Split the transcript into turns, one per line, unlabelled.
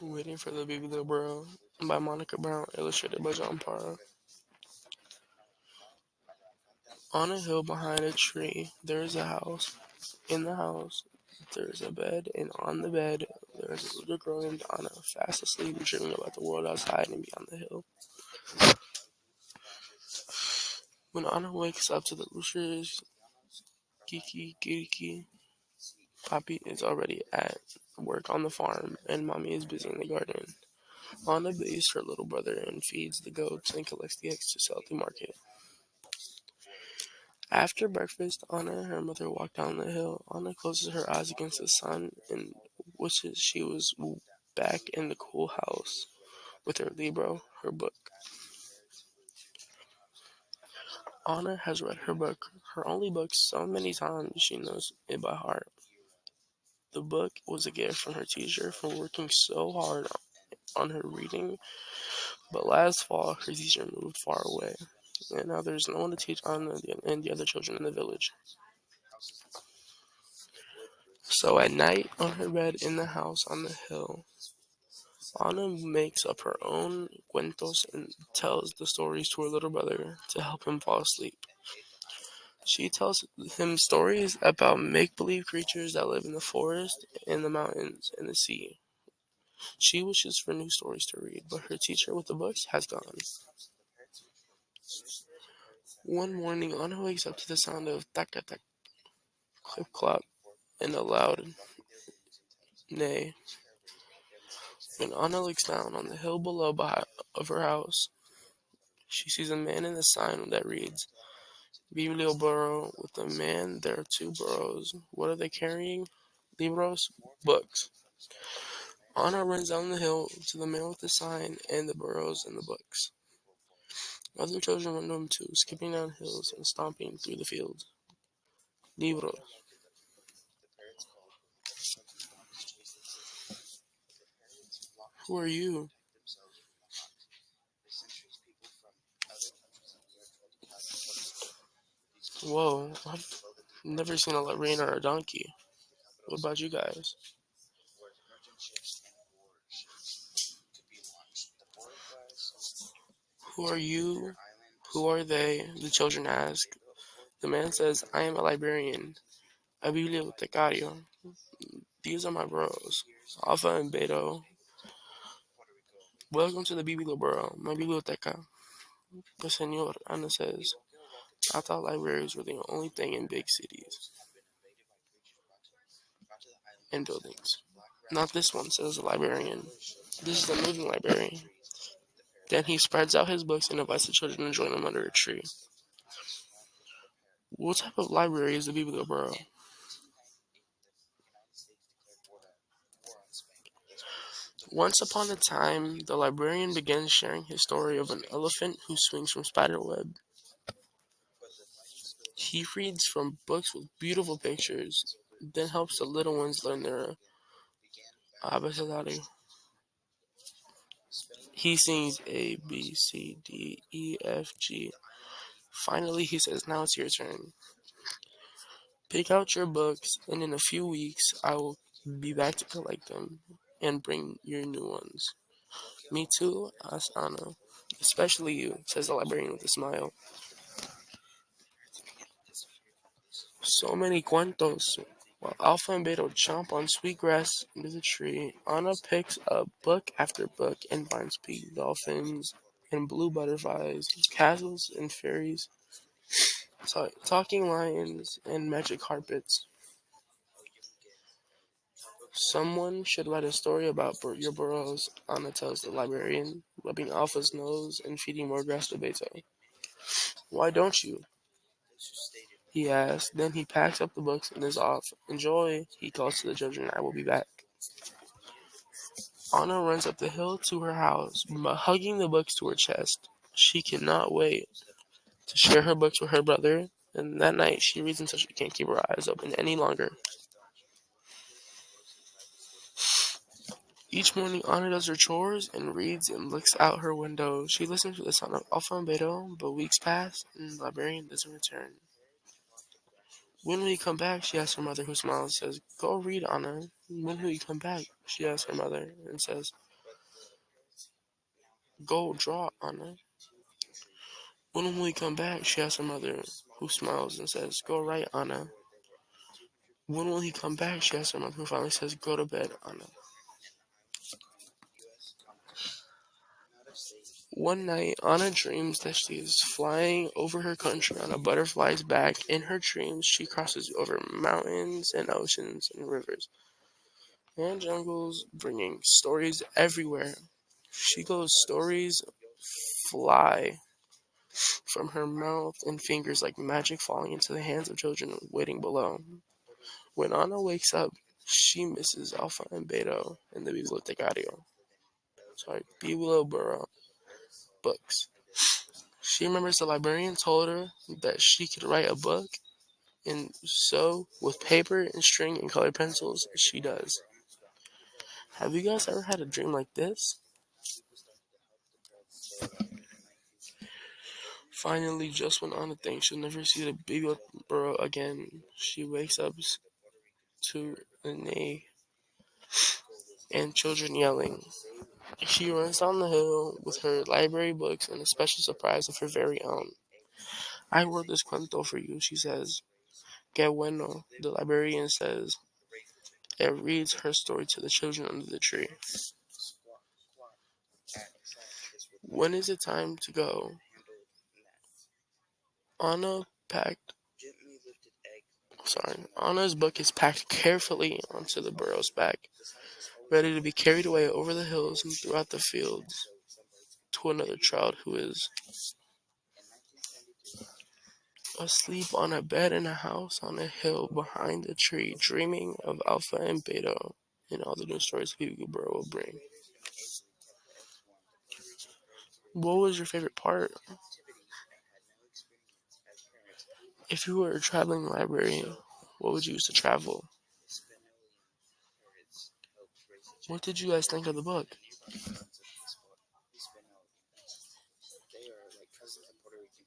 Waiting for the Biblioburro by Monica Brown, illustrated by John Parra. On a hill behind a tree, there is a house. In the house, there is a bed, and on the bed, there is a little girl named Anna, fast asleep, dreaming about the world outside and beyond the hill. When Anna wakes up to the roosters, Kiki, Kiki, Papi is already at work on the farm, and Mommy is busy in the garden. Anna bathes her little brother and feeds the goats and collects the eggs to sell at the market. After breakfast, Anna and her mother walk down the hill. Anna closes her eyes against the sun and wishes she was back in the cool house with her libro, her book. Anna has read her book, her only book, so many times she knows it by heart. The book was a gift from her teacher for working so hard on her reading, but last fall her teacher moved far away, and now there's no one to teach Anna and the other children in the village. So at night, on her bed in the house on the hill, Anna makes up her own cuentos and tells the stories to her little brother to help him fall asleep. She tells him stories about make-believe creatures that live in the forest, in the mountains, and the sea. She wishes for new stories to read, but her teacher with the books has gone. One morning, Anna wakes up to the sound of tak-tak, clip-clop, and a loud neigh. When Anna looks down on the hill below of her house, she sees a man in the sign that reads, Biblioburro. With the man, there are two burros. What are they carrying? Libros? Books. Anna runs down the hill to the man with the sign and the burros and the books. Other children run to him too, skipping down hills and stomping through the fields. Libros. Who are you? Whoa, I've never seen a librarian or a donkey. What about you guys? Who are you? Who are they? The children ask. The man says, I am a librarian, a bibliotecario. These are my bros, Alpha and Beta. Welcome to the Biblioburro, my biblioteca. The senor, Ana says. I thought libraries were the only thing in big cities and buildings. Not this one, says the librarian. This is a moving library. Then he spreads out his books and invites the children to join him under a tree. What type of library is the Biblioburro? Once upon a time, the librarian begins sharing his story of an elephant who swings from spiderweb. He reads from books with beautiful pictures, then helps the little ones learn their abecedario. He sings A, B, C, D, E, F, G. Finally, he says, now it's your turn. Pick out your books, and in a few weeks, I will be back to collect them and bring your new ones. Me too, asked Anna. Especially you, says the librarian with a smile. So many cuentos. While Alpha and Beta chomp on sweet grass under the tree, Anna picks up book after book and finds pink dolphins and blue butterflies, castles and fairies, talking lions and magic carpets. Someone should write a story about your burrows, Anna tells the librarian, rubbing Alpha's nose and feeding more grass to Beta. Why don't you? He asks. Then he packs up the books and is off. Enjoy, he calls to the children. I will be back. Anna runs up the hill to her house, hugging the books to her chest. She cannot wait to share her books with her brother, and that night she reads until she can't keep her eyes open any longer. Each morning, Anna does her chores and reads and looks out her window. She listens to the sound of Alpha and Beta, but weeks pass and the librarian doesn't return. When will you come back? She asks her mother, who smiles and says, Go read, Anna. When will you come back? She asks her mother and says, Go draw, Anna. When will he come back? She asks her mother, who smiles and says, Go right, Anna. When will he come back? She asks her mother, who finally says, Go to bed, Anna. One night, Anna dreams that she is flying over her country on a butterfly's back. In her dreams, she crosses over mountains and oceans and rivers and jungles, bringing stories everywhere. She goes, stories fly from her mouth and fingers like magic falling into the hands of children waiting below. When Anna wakes up, she misses Alpha and Beta in the Biblioburro books. She remembers the librarian told her that she could write a book, and so, with paper and string and colored pencils, she does. Have you guys ever had a dream like this? Finally, just when Anna thinks she'll never see the Biblioburro again, she wakes up to a neigh and children yelling. She runs down the hill with her library books and a special surprise of her very own. I wrote this cuento for you, she says. Que bueno, the librarian says. It reads her story to the children under the tree. When is it time to go? Anna packed. Anna's book is packed carefully onto the burro's back, ready to be carried away over the hills and throughout the fields to another child who is asleep on a bed in a house on a hill behind a tree, dreaming of Alpha and Beta and all the new stories Biblioburro will bring. What was your favorite part? If you were a traveling librarian, what would you use to travel? What did you guys think of the book?